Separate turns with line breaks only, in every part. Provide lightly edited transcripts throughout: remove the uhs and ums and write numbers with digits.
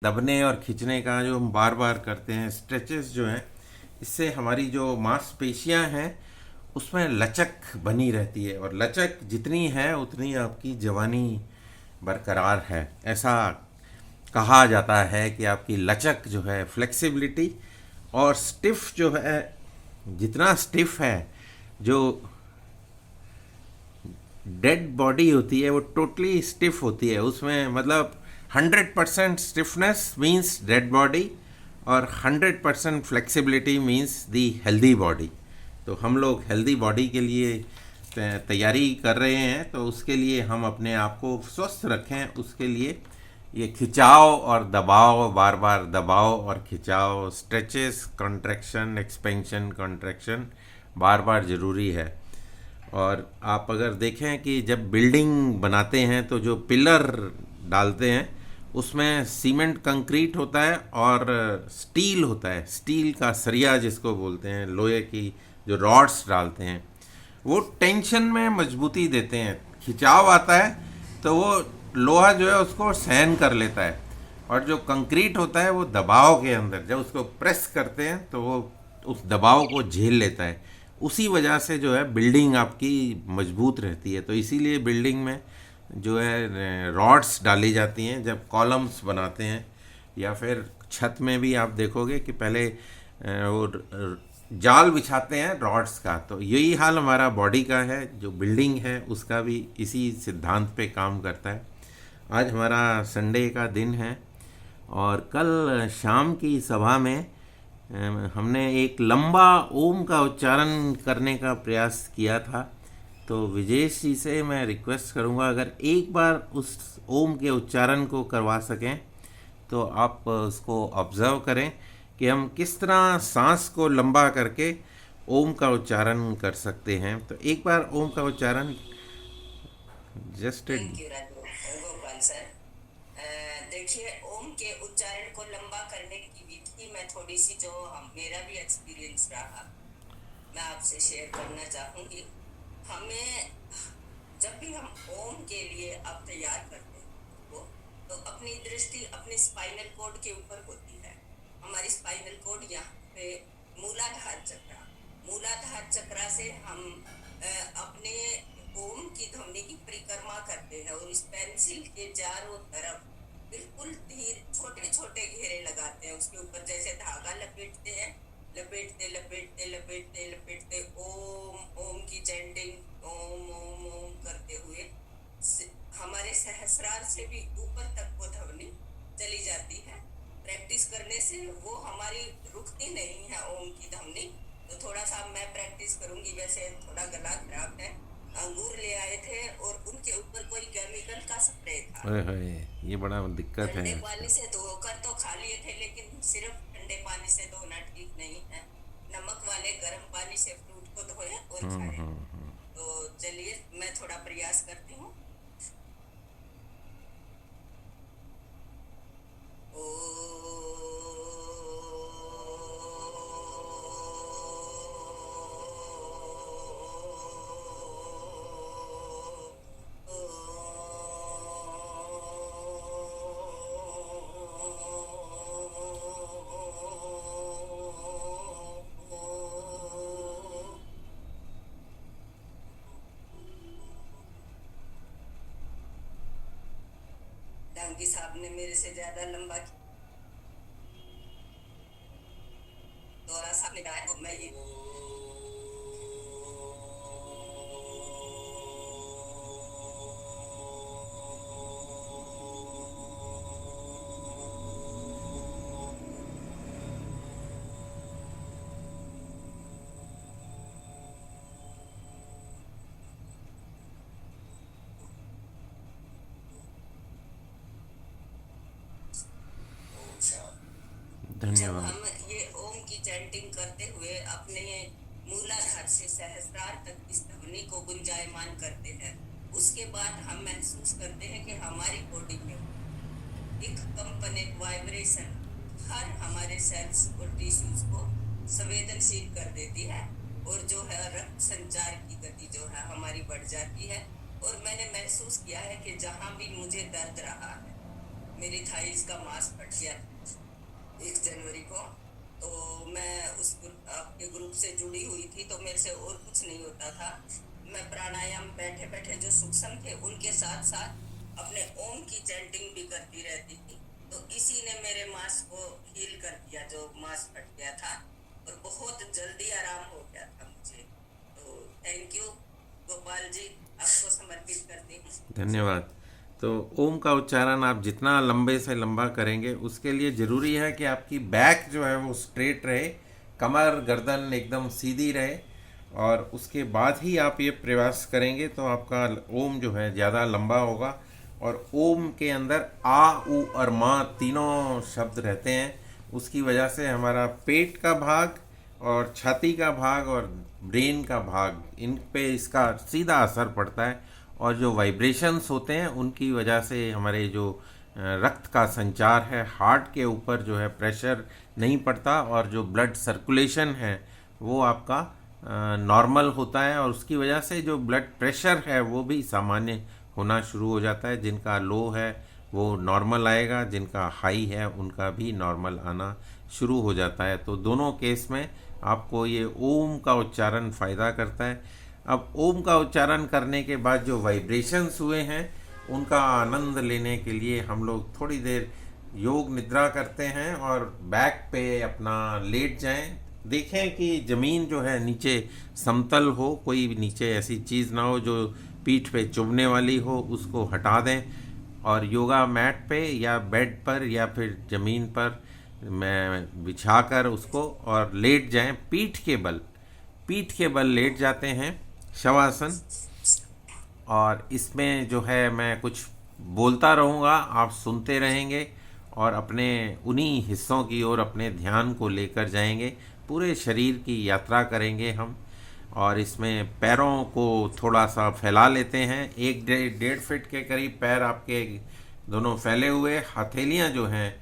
दबने और खींचने का जो हम बार बार करते हैं, स्ट्रेचेस जो हैं, इससे हमारी जो मांसपेशियां हैं उसमें लचक बनी रहती है, और लचक जितनी है उतनी आपकी जवानी बरकरार है। ऐसा कहा जाता है कि आपकी लचक जो है, फ्लेक्सिबिलिटी, और स्टिफ जो है, जितना स्टिफ है, जो डेड बॉडी होती है वो टोटली स्टिफ होती है। उसमें मतलब 100% स्टिफनेस मीन्स डेड बॉडी, और 100% flexibility means the healthy body. तो हम लोग हेल्दी बॉडी के लिए तैयारी कर रहे हैं, तो उसके लिए हम अपने आप को स्वस्थ रखें, उसके लिए ये खिंचाव और दबाव, बार बार दबाव और खिंचाव, स्ट्रेचेस, कॉन्ट्रैक्शन, एक्सपेंशन, कॉन्ट्रैक्शन बार बार ज़रूरी है। और आप अगर देखें कि जब बिल्डिंग बनाते हैं तो जो पिलर डालते हैं उसमें सीमेंट कंक्रीट होता है और स्टील होता है, स्टील का सरिया जिसको बोलते हैं, लोहे की जो रॉड्स डालते हैं, वो टेंशन में मजबूती देते हैं। खिंचाव आता है तो वो लोहा जो है उसको सहन कर लेता है, और जो कंक्रीट होता है वो दबाव के अंदर जब उसको प्रेस करते हैं तो वो उस दबाव को झेल लेता है। उसी वजह से जो है बिल्डिंग आपकी मजबूत रहती है। तो इसीलिए बिल्डिंग में जो है रॉड्स डाली जाती हैं जब कॉलम्स बनाते हैं, या फिर छत में भी आप देखोगे कि पहले वो जाल बिछाते हैं रॉड्स का। तो यही हाल हमारा बॉडी का है, जो बिल्डिंग है उसका भी इसी सिद्धांत पे काम करता है। आज हमारा संडे का दिन है, और कल शाम की सभा में हमने एक लंबा ओम का उच्चारण करने का प्रयास किया था। तो विजेश जी से मैं रिक्वेस्ट करूंगा, अगर एक बार उस ओम के उच्चारण को करवा सकें तो आप उसको ऑब्ज़र्व करें कि हम किस तरह सांस को लंबा करके ओम का उच्चारण कर सकते हैं। तो एक बार ओम का उच्चारण just
thank you Gopal sir. देखिए, ओम के उच्चारण को लंबा करने की विधि में थोड़ी सी जो मेरा भी एक्सपीरियंस रहा, मैं आपसे शेयर करना चाहूंगी। हमें जब भी हम ओम के लिए अब तैयार करते हैं वो, तो अपनी दृष्टि अपने स्पाइनल कोड के ऊपर होती है। हमारी स्पाइनल कोड यहाँ पे मूलाधार चक्र, मूलाधार चक्र से हम अपने ओम की ध्वनि की परिक्रमा करते हैं, और इस पेंसिल के चारों तरफ बिल्कुल धीरे छोटे छोटे घेरे लगाते हैं। उसके ऊपर जैसे धागा लपेटते हैं, लपेटते लपेटते लपेटते लपेटते ओम ओम की चैंटिंग ओम ओम ओम करते हुए हमारे सहस्रार से भी ऊपर तक वो ध्वनि चली जाती है। प्रैक्टिस करने से वो हमारी रुकती नहीं है ओम की ध्वनि। तो थोड़ा सा मैं प्रैक्टिस करूंगी। वैसे थोड़ा गला खराब है। अंगूर ले आए थे और उनके ऊपर कोई केमिकल का स्प्रे था।
ओए होए, ये बड़ा दिक्कत है।
ठंडे पानी से धोकर तो खा लिए थे, लेकिन सिर्फ ठंडे पानी से धोना ठीक नहीं है। नमक वाले गर्म पानी से फ्रूट को धोए और खाएं। तो चलिए मैं थोड़ा प्रयास करती हूँ। डांगी साहब ने मेरे से ज्यादा लंबा दौरा साहब ने गाया, और मैं ये जब
धन्यवाद।
हम ये ओम की चैंटिंग करते हुए अपने मूलाधार से सहस्रार तक इस ध्वनि को गुंजायमान करते हैं, उसके बाद हम महसूस करते हैं कि हमारी बॉडी में एक कंपन, एक वाइब्रेशन हर हमारे सेल्स और टिश्यूज को संवेदनशील कर देती है, और जो है रक्त संचार की गति जो है हमारी बढ़ जाती है। और मैंने महसूस किया है कि जहाँ भी मुझे दर्द रहा है, मेरी थाइस का मांस फट गया 1 जनवरी को। तो मैं आपके ग्रुप से जुड़ी हुई थी, तो मेरे से और कुछ नहीं होता था। मैं प्राणायाम बैठे बैठे जो सूक्ष्म थे उनके साथ साथ अपने ओम की चैंटिंग भी करती रहती थी। तो इसी ने मेरे मांस को हील कर दिया, जो मांस फट गया था, और बहुत जल्दी आराम हो गया था मुझे। तो थैंक यू गोपाल जी, आपको समर्पित करती हूँ।
धन्यवाद। तो ओम का उच्चारण आप जितना लंबे से लंबा करेंगे, उसके लिए ज़रूरी है कि आपकी बैक जो है वो स्ट्रेट रहे, कमर गर्दन एकदम सीधी रहे, और उसके बाद ही आप ये प्रयास करेंगे तो आपका ओम जो है ज़्यादा लंबा होगा। और ओम के अंदर आ, उ और माँ तीनों शब्द रहते हैं, उसकी वजह से हमारा पेट का भाग और छाती का भाग और ब्रेन का भाग, इन पे इसका सीधा असर पड़ता है। और जो वाइब्रेशंस होते हैं उनकी वजह से हमारे जो रक्त का संचार है, हार्ट के ऊपर जो है प्रेशर नहीं पड़ता, और जो ब्लड सर्कुलेशन है वो आपका नॉर्मल होता है, और उसकी वजह से जो ब्लड प्रेशर है वो भी सामान्य होना शुरू हो जाता है। जिनका लो है वो नॉर्मल आएगा, जिनका हाई है उनका भी नॉर्मल आना शुरू हो जाता है। तो दोनों केस में आपको ये ओम का उच्चारण फ़ायदा करता है। अब ओम का उच्चारण करने के बाद जो वाइब्रेशंस हुए हैं उनका आनंद लेने के लिए हम लोग थोड़ी देर योग निद्रा करते हैं, और बैक पे अपना लेट जाएं। देखें कि ज़मीन जो है नीचे समतल हो, कोई भी नीचे ऐसी चीज़ ना हो जो पीठ पे चुभने वाली हो, उसको हटा दें, और योगा मैट पे या बेड पर या फिर ज़मीन पर मैं बिछाकर उसको और लेट जाएं। पीठ के बल लेट जाते हैं, शवासन। और इसमें जो है मैं कुछ बोलता रहूँगा, आप सुनते रहेंगे और अपने उन्हीं हिस्सों की ओर अपने ध्यान को लेकर जाएंगे। पूरे शरीर की यात्रा करेंगे हम। और इसमें पैरों को थोड़ा सा फैला लेते हैं, 1-1.5 फीट के करीब पैर आपके दोनों फैले हुए, हथेलियां जो हैं,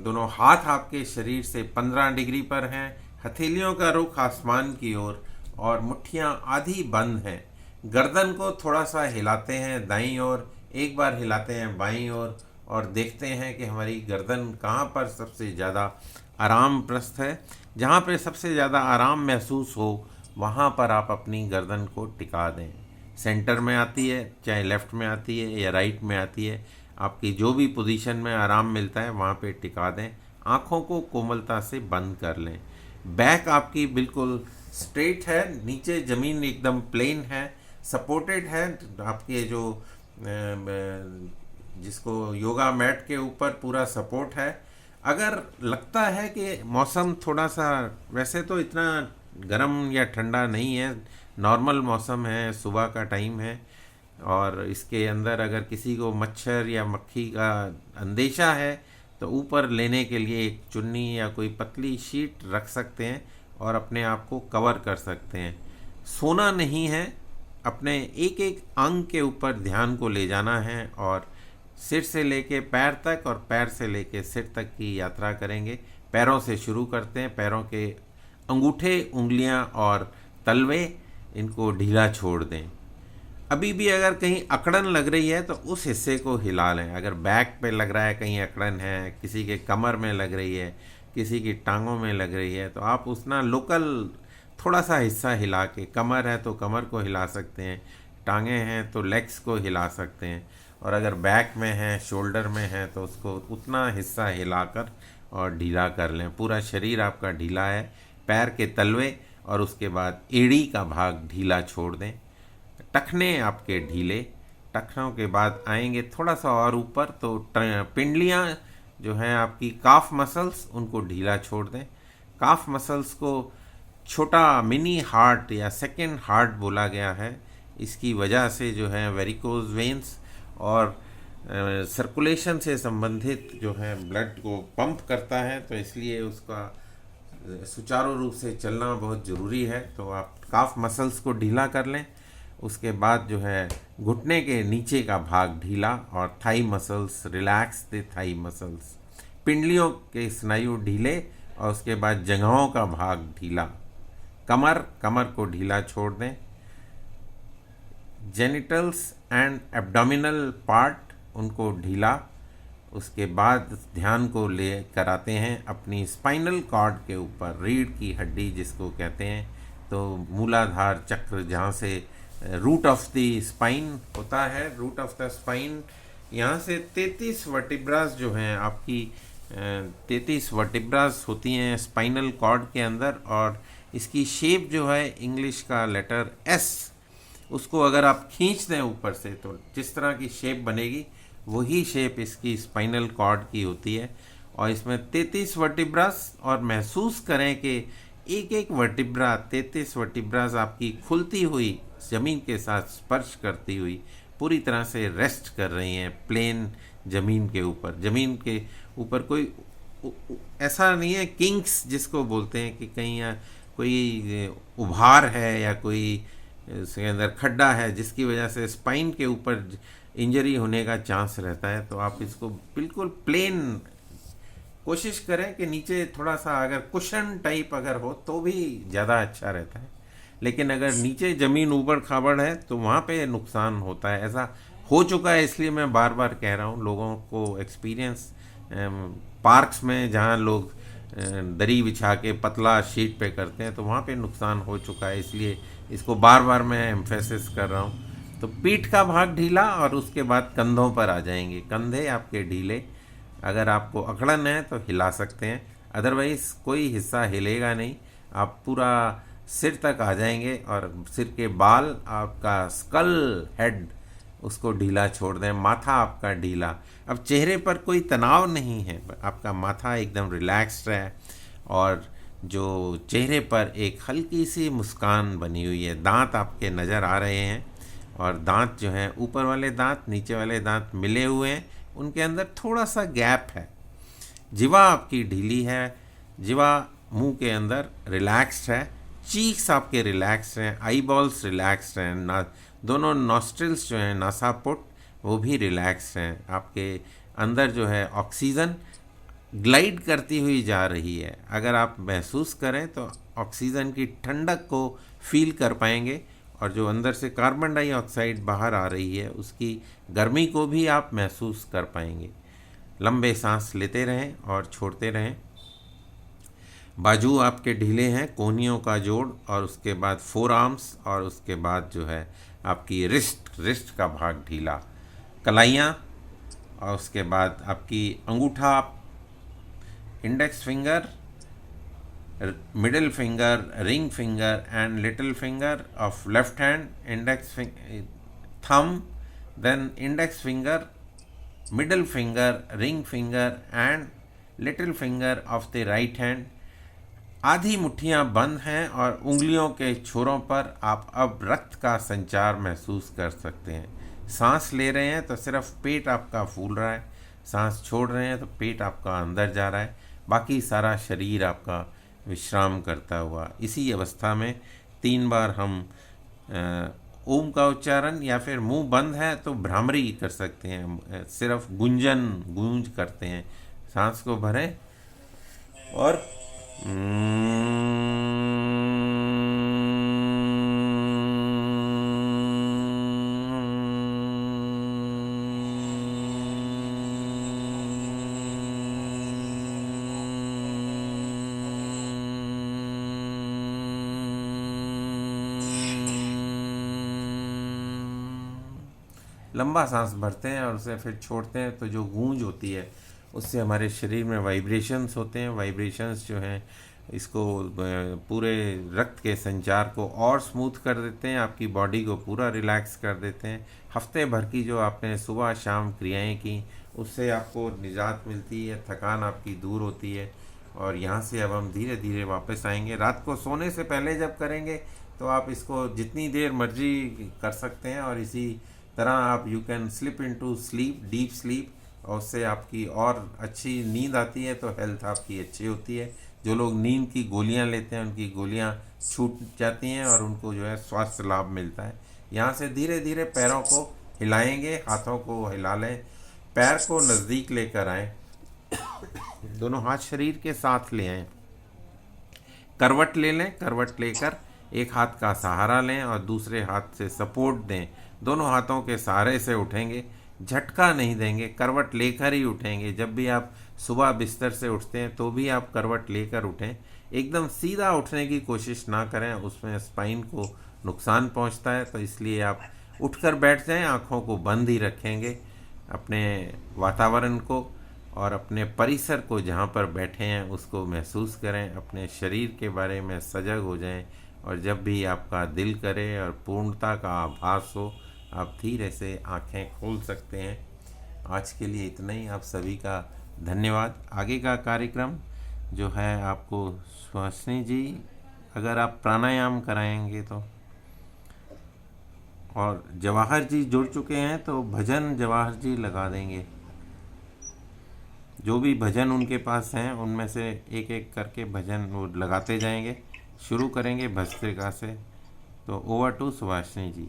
दोनों हाथ आपके शरीर से 15 डिग्री पर हैं, हथेलियों का रुख आसमान की ओर, और मुट्ठियां आधी बंद हैं। गर्दन को थोड़ा सा हिलाते हैं दाईं ओर, एक बार हिलाते हैं बाईं ओर, और देखते हैं कि हमारी गर्दन कहाँ पर सबसे ज़्यादा आराम प्रस्त है। जहाँ पे सबसे ज़्यादा आराम महसूस हो वहाँ पर आप अपनी गर्दन को टिका दें। सेंटर में आती है, चाहे लेफ़्ट में आती है या राइट में आती है, आपकी जो भी पोजीशन में आराम मिलता है वहाँ पे टिका दें। आँखों को कोमलता से बंद कर लें। बैक आपकी बिल्कुल स्ट्रेट है, नीचे ज़मीन एकदम प्लेन है, सपोर्टेड है। आपके जो जिसको योगा मैट के ऊपर पूरा सपोर्ट है। अगर लगता है कि मौसम थोड़ा सा, वैसे तो इतना गर्म या ठंडा नहीं है, नॉर्मल मौसम है, सुबह का टाइम है, और इसके अंदर अगर किसी को मच्छर या मक्खी का अंदेशा है तो ऊपर लेने के लिए एक चुन्नी या कोई पतली शीट रख सकते हैं और अपने आप को कवर कर सकते हैं। सोना नहीं है, अपने एक एक अंग के ऊपर ध्यान को ले जाना है, और सिर से लेके पैर तक और पैर से लेके सिर तक की यात्रा करेंगे। पैरों से शुरू करते हैं। पैरों के अंगूठे, उंगलियां और तलवे, इनको ढीला छोड़ दें। अभी भी अगर कहीं अकड़न लग रही है तो उस हिस्से को हिला लें। अगर बैक पे लग रहा है, कहीं अकड़न है, किसी के कमर में लग रही है, किसी की टांगों में लग रही है, तो आप उसना लोकल थोड़ा सा हिस्सा हिला के, कमर है तो कमर को हिला सकते हैं, टांगे हैं तो लेग्स को हिला सकते हैं, और अगर बैक में है, शोल्डर में है, तो उसको उतना हिस्सा हिलाकर और ढीला कर लें। पूरा शरीर आपका ढीला है, पैर के तलवे और उसके बाद एड़ी का भाग ढीला छोड़ दें। टखने आपके ढीले, टखनों के बाद आएंगे थोड़ा सा और ऊपर, तो पिंडलियाँ जो हैं आपकी काफ मसल्स, उनको ढीला छोड़ दें। काफ मसल्स को छोटा मिनी हार्ट या सेकेंड हार्ट बोला गया है। इसकी वजह से जो है वेरिकोज वेंस और सर्कुलेशन से संबंधित जो है ब्लड को पंप करता है, तो इसलिए उसका सुचारू रूप से चलना बहुत ज़रूरी है। तो आप काफ मसल्स को ढीला कर लें। उसके बाद जो है घुटने के नीचे का भाग ढीला, और thigh muscles, relax the thigh muscles. पिंडलियों के स्नायु ढीले, और उसके बाद जंघों का भाग ढीला। कमर को ढीला छोड़ दें। जेनिटल्स एंड एब्डोमिनल पार्ट, उनको ढीला, उसके बाद ध्यान को ले कराते हैं अपनी स्पाइनल कॉर्ड के ऊपर, रीढ़ की हड्डी जिसको कहते हैं। तो मूलाधार चक्र जहाँ से रूट ऑफ द स्पाइन होता है, रूट ऑफ द स्पाइन, यहाँ से 33 वर्टिब्रास जो हैं आपकी 33 वर्टिब्रास होती हैं स्पाइनल कॉर्ड के अंदर। और इसकी शेप जो है इंग्लिश का लेटर एस, उसको अगर आप खींच दें ऊपर से तो जिस तरह की शेप बनेगी वही शेप इसकी स्पाइनल कॉर्ड की होती है। और इसमें 33 वर्टिब्रास, और महसूस करें कि एक एक वर्टिब्रा 33 वर्टिब्रास आपकी खुलती हुई ज़मीन के साथ स्पर्श करती हुई पूरी तरह से रेस्ट कर रही हैं प्लेन ज़मीन के ऊपर। ज़मीन के ऊपर कोई ऐसा नहीं है किंग्स जिसको बोलते हैं कि कहीं कोई उभार है या कोई उसके अंदर खड्डा है जिसकी वजह से स्पाइन के ऊपर इंजरी होने का चांस रहता है। तो आप इसको बिल्कुल प्लेन कोशिश करें कि नीचे थोड़ा सा अगर कुशन टाइप अगर हो तो भी ज़्यादा अच्छा रहता है, लेकिन अगर नीचे ज़मीन ऊबड़ खाबड़ है तो वहाँ पे नुकसान होता है। ऐसा हो चुका है, इसलिए मैं बार बार कह रहा हूँ लोगों को एक्सपीरियंस। पार्क्स में जहाँ लोग दरी बिछा के पतला शीट पे करते हैं तो वहाँ पे नुकसान हो चुका है, इसलिए इसको बार बार मैं एम्फेसिस कर रहा हूँ। तो पीठ का भाग ढीला और उसके बाद कंधों पर आ जाएंगे। कंधे आपके ढीले, अगर आपको अकड़न है तो हिला सकते हैं, अदरवाइज़ कोई हिस्सा हिलेगा नहीं। आप पूरा सिर तक आ जाएंगे और सिर के बाल, आपका स्कल हेड, उसको ढीला छोड़ दें। माथा आपका ढीला, अब चेहरे पर कोई तनाव नहीं है, आपका माथा एकदम रिलैक्स्ड है और जो चेहरे पर एक हल्की सी मुस्कान बनी हुई है। दांत आपके नज़र आ रहे हैं और दांत जो हैं ऊपर वाले दांत नीचे वाले दांत मिले हुए हैं, उनके अंदर थोड़ा सा गैप है। जिवा आपकी ढीली है, जिवा मुंह के अंदर रिलैक्स्ड है, चीक्स आपके रिलैक्स्ड हैं, आई बॉल्स रिलैक्स्ड हैं, ना दोनों नॉस्ट्रिल्स जो हैं नासापुट वो भी रिलैक्स्ड हैं। आपके अंदर जो है ऑक्सीजन ग्लाइड करती हुई जा रही है। अगर आप महसूस करें तो ऑक्सीजन की ठंडक को फील कर पाएंगे और जो अंदर से कार्बन डाइऑक्साइड बाहर आ रही है उसकी गर्मी को भी आप महसूस कर पाएंगे। लंबे सांस लेते रहें और छोड़ते रहें। बाजू आपके ढीले हैं, कोहनियों का जोड़, और उसके बाद फोर आर्म्स, और उसके बाद जो है आपकी रिस्ट का भाग ढीला, कलाइयाँ, और उसके बाद आपकी अंगूठा, index finger, middle finger, ring finger and little finger of left hand, index thumb, then index finger, middle finger, ring finger and little finger of the right hand. आधी मुट्ठियाँ बंद हैं और उंगलियों के छोरों पर आप अब रक्त का संचार महसूस कर सकते हैं। सांस ले रहे हैं तो सिर्फ पेट आपका फूल रहा है, सांस छोड़ रहे हैं तो पेट आपका अंदर जा रहा है, बाकी सारा शरीर आपका विश्राम करता हुआ। इसी अवस्था में 3 बार हम ओम का उच्चारण, या फिर मुंह बंद है तो भ्रामरी कर सकते हैं, सिर्फ गूंज करते हैं। सांस को भरें और लंबा सांस भरते हैं और उसे फिर छोड़ते हैं। तो जो गूंज होती है उससे हमारे शरीर में वाइब्रेशंस होते हैं। वाइब्रेशंस जो हैं इसको पूरे रक्त के संचार को और स्मूथ कर देते हैं, आपकी बॉडी को पूरा रिलैक्स कर देते हैं। हफ्ते भर की जो आपने सुबह शाम क्रियाएं की उससे आपको निजात मिलती है, थकान आपकी दूर होती है। और यहाँ से अब हम धीरे धीरे वापस आएंगे। रात को सोने से पहले जब करेंगे तो आप इसको जितनी देर मर्जी कर सकते हैं, और इसी तरह आप you can slip into sleep, deep sleep, और उससे आपकी और अच्छी नींद आती है तो हेल्थ आपकी अच्छी होती है। जो लोग नींद की गोलियां लेते हैं उनकी गोलियां छूट जाती हैं और उनको जो है स्वास्थ्य लाभ मिलता है। यहाँ से धीरे धीरे पैरों को हिलाएंगे, हाथों को हिला लें, पैर को नज़दीक लेकर आएँ, दोनों हाथ शरीर के साथ ले आएँ, करवट ले लें, करवट लेकर एक हाथ का सहारा लें और दूसरे हाथ से सपोर्ट दें। दोनों हाथों के सहारे से उठेंगे, झटका नहीं देंगे, करवट लेकर ही उठेंगे। जब भी आप सुबह बिस्तर से उठते हैं तो भी आप करवट लेकर उठें, एकदम सीधा उठने की कोशिश ना करें, उसमें स्पाइन को नुकसान पहुंचता है। तो इसलिए आप उठकर बैठ जाएं, आँखों को बंद ही रखेंगे, अपने वातावरण को और अपने परिसर को जहाँ पर बैठे हैं उसको महसूस करें, अपने शरीर के बारे में सजग हो जाएं। और जब भी आपका दिल करे और पूर्णता का आभास हो, आप धीरे से आंखें खोल सकते हैं। आज के लिए इतना ही। आप सभी का धन्यवाद। आगे का कार्यक्रम जो है आपको सुहासिनी जी अगर आप प्राणायाम कराएंगे तो, और जवाहर जी जुड़ चुके हैं तो भजन जवाहर जी लगा देंगे। जो भी भजन उनके पास हैं उनमें से एक एक करके भजन वो लगाते जाएंगे। शुरू करेंगे भस्त्रिका से। तो ओवर टू सुभाषिनी जी।